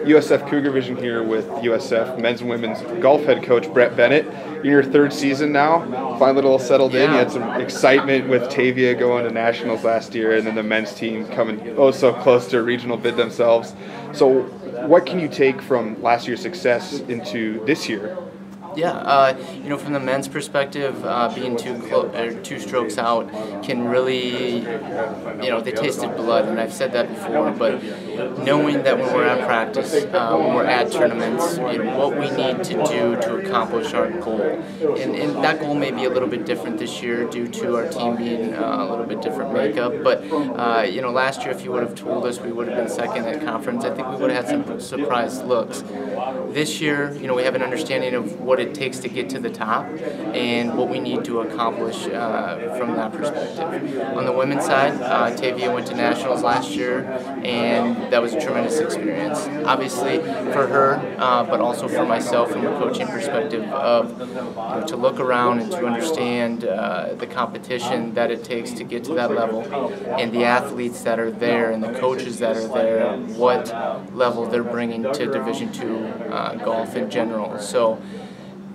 USF Cougar Vision here with USF men's and women's golf head coach Brett Bennett. You're in your third season now, finally a little settled in. You had some excitement with Tavia going to nationals last year, and then the men's team coming oh so close to a regional bid themselves. So what can you take from last year's success into this year? Yeah, from the men's perspective, being two strokes out can really, they tasted blood, and I've said that before, but knowing that when we're at practice, when we're at tournaments, what we need to do to accomplish our goal. And that goal may be a little bit different this year due to our team being a little bit different makeup, but, last year if you would have told us we would have been second at conference, I think we would have had some surprise looks. This year, we have an understanding of what it takes to get to the top and what we need to accomplish from that perspective. On the women's side, Tavia went to nationals last year, and that was a tremendous experience. Obviously for her, but also for myself from a coaching perspective of to look around and to understand the competition that it takes to get to that level and the athletes that are there and the coaches that are there, what level they're bringing to Division II golf in general. So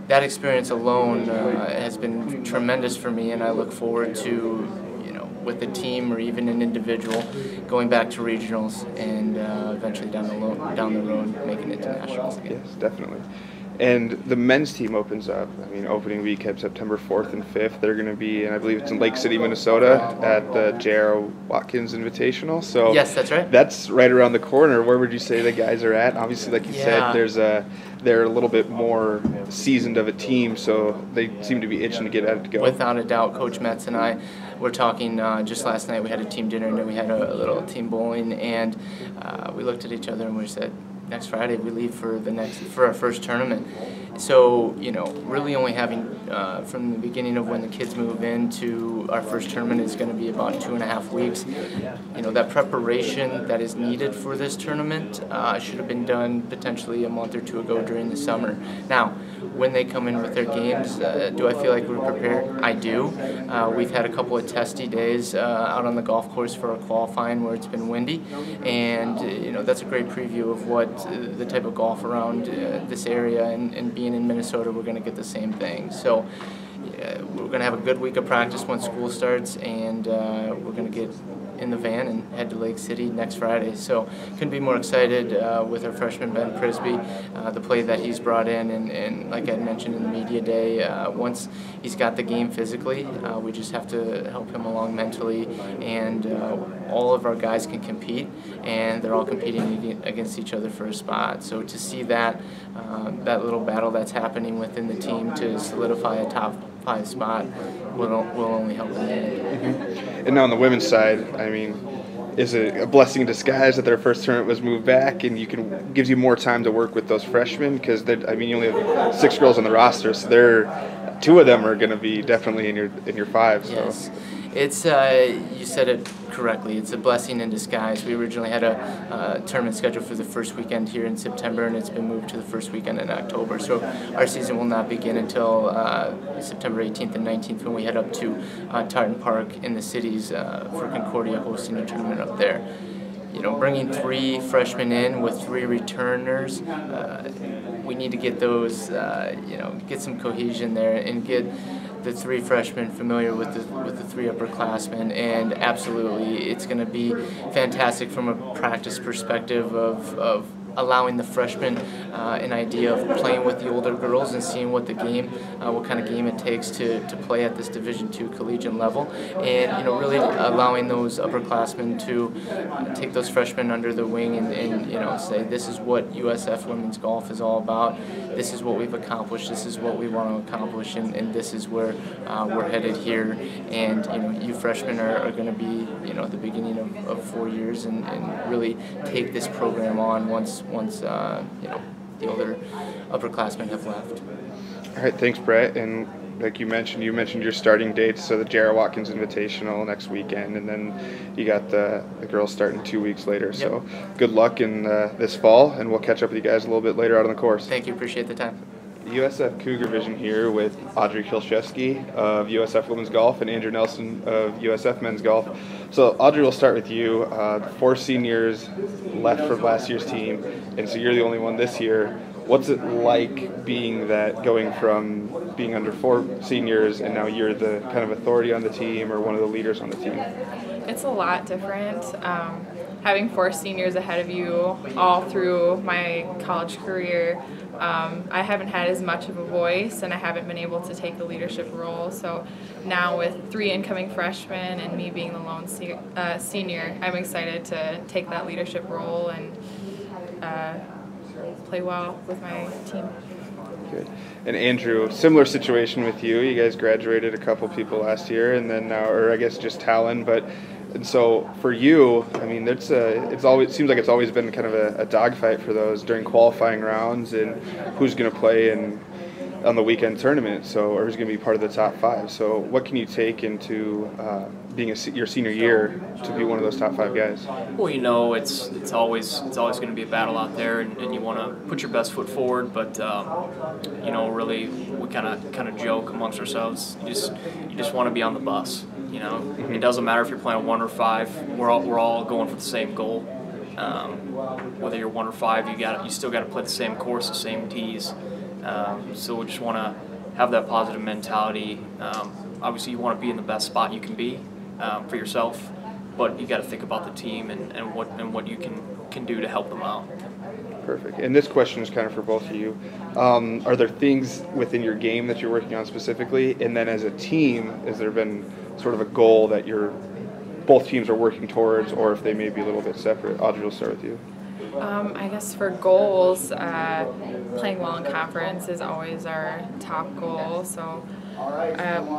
that experience alone has been tremendous for me, and I look forward to, with the team or even an individual, going back to regionals and eventually down the road making it to nationals again. Yes, definitely. And the men's team opens up. Opening weekend, September 4th and 5th. They're going to be, and I believe it's in Lake City, Minnesota, at the J.R. Watkins Invitational. So yes, that's right. That's right around the corner. Where would you say the guys are at? Obviously, like you said, they're a little bit more seasoned of a team, so they seem to be itching to get at it to go. Without a doubt, Coach Metz and I were talking just last night. We had a team dinner and then we had a little team bowling, and we looked at each other and we said, next Friday we leave for our first tournament. So, really only having from the beginning of when the kids move into our first tournament is going to be about 2.5 weeks. That preparation that is needed for this tournament should have been done potentially a month or two ago during the summer. Now, when they come in with their games, do I feel like we're prepared? I do. We've had a couple of testy days out on the golf course for our qualifying where it's been windy, and that's a great preview of what the type of golf around this area, and being in Minnesota, we're going to get the same thing. So we're going to have a good week of practice when school starts, and we're going to get in the van and head to Lake City next Friday. So couldn't be more excited with our freshman Ben Prisby, the play that he's brought in, and like I mentioned in the media day, once he's got the game physically, we just have to help him along mentally, and all of our guys can compete, and they're all competing against each other for a spot. So to see that little battle that's happening within the team to solidify a top 5 spot will only help in the end. And now on the women's side, is it a blessing in disguise that their first tournament was moved back, and gives you more time to work with those freshmen? Because you only have 6 girls on the roster, so 2 of them are going to be definitely in your 5. So. Yes, it's you said it correctly. It's a blessing in disguise. We originally had a tournament scheduled for the first weekend here in September, and it's been moved to the first weekend in October. So our season will not begin until September 18th and 19th when we head up to Tartan Park in the cities for Concordia, hosting a tournament up there. Bringing 3 freshmen in with 3 returners, we need to get those, get some cohesion there and get the 3 freshmen familiar with the 3 upperclassmen, and absolutely it's going to be fantastic from a practice perspective of allowing the freshmen an idea of playing with the older girls and seeing what kind of game it takes to play at this Division II collegiate level, and really allowing those upperclassmen to take those freshmen under their wing and say, this is what USF women's golf is all about. This is what we've accomplished. This is what we want to accomplish, and this is where we're headed here. And you freshmen are going to be the beginning of 4 years and really take this program on once the older upperclassmen have left. All right, thanks, Brett. And like you mentioned your starting dates, so the J.R. Watkins Invitational next weekend, and then you got the girls starting 2 weeks later. Yep. So good luck in this fall, and we'll catch up with you guys a little bit later out on the course. Thank you. Appreciate the time. USF Cougar Vision here with Audrey Kieliszewski of USF Women's Golf and Andrew Nelson of USF Men's Golf. So Audrey, we'll start with you. 4 seniors left from last year's team, and so you're the only one this year. What's it like going from being under 4 seniors and now you're the kind of authority on the team or one of the leaders on the team? It's a lot different. Having 4 seniors ahead of you all through my college career, I haven't had as much of a voice and I haven't been able to take the leadership role. So now with 3 incoming freshmen and me being the lone senior, I'm excited to take that leadership role and play well with my team. Good. And Andrew, similar situation with you. You guys graduated a couple people last year, and then now, or I guess just Talon. And so for you, I mean, it seems like it's always been kind of a dogfight for those during qualifying rounds and who's going to play on the weekend tournament. Or who's going to be part of the top 5. So what can you take into being your senior year to be one of those top 5 guys? Well, you know, it's always going to be a battle out there, and you want to put your best foot forward. But you know, really, we kind of joke amongst ourselves. You just want to be on the bus. You know, It doesn't matter if you're playing 1 or 5. We're all going for the same goal. Whether you're 1 or 5, you still got to play the same course, the same tees. So we just want to have that positive mentality. Obviously, you want to be in the best spot you can be for yourself, but you got to think about the team and what you can do to help them out. Perfect. And this question is kind of for both of you. Are there things within your game that you're working on specifically? And then as a team, has there been sort of a goal that both teams are working towards, or if they may be a little bit separate? Audrey, we'll start with you. I guess for goals, playing well in conference is always our top goal. So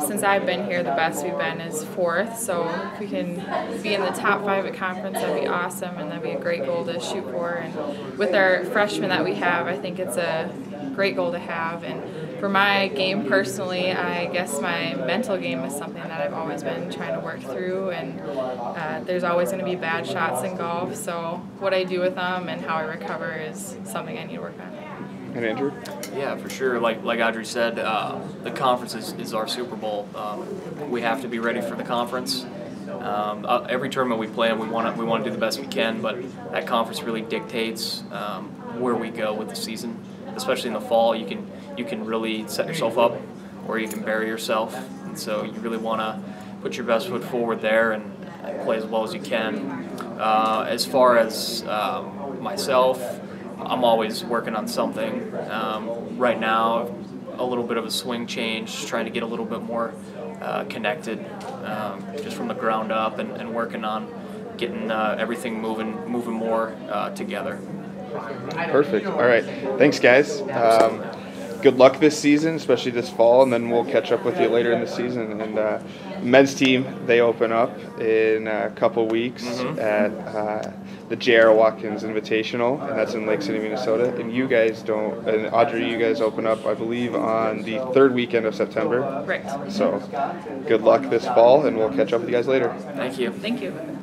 since I've been here, the best we've been is 4th. So if we can be in the top 5 at conference, that'd be awesome, and that'd be a great goal to shoot for. And with our freshmen that we have, I think it's a great goal to have. And for my game personally, I guess my mental game is something that I've always been trying to work through, and there's always going to be bad shots in golf, so what I do with them and how I recover is something I need to work on. And Andrew? Yeah, for sure. Like Audrey said, the conference is our Super Bowl. We have to be ready for the conference. Every tournament we play in, we want to do the best we can, but that conference really dictates where we go with the season. Especially in the fall, you can really set yourself up, or you can bury yourself. And so you really want to put your best foot forward there and play as well as you can. As far as myself, I'm always working on something. Right now, a little bit of a swing change, trying to get a little bit more connected, just from the ground up, and working on getting everything moving more together. Perfect. All right. Thanks, guys. Good luck this season, especially this fall, and then we'll catch up with you later in the season. And men's team, they open up in a couple weeks at the J.R. Watkins Invitational, and that's in Lake City, Minnesota. And you guys and Audrey, you guys open up, I believe, on the 3rd weekend of September. Right. So good luck this fall, and we'll catch up with you guys later. Thank you. Thank you.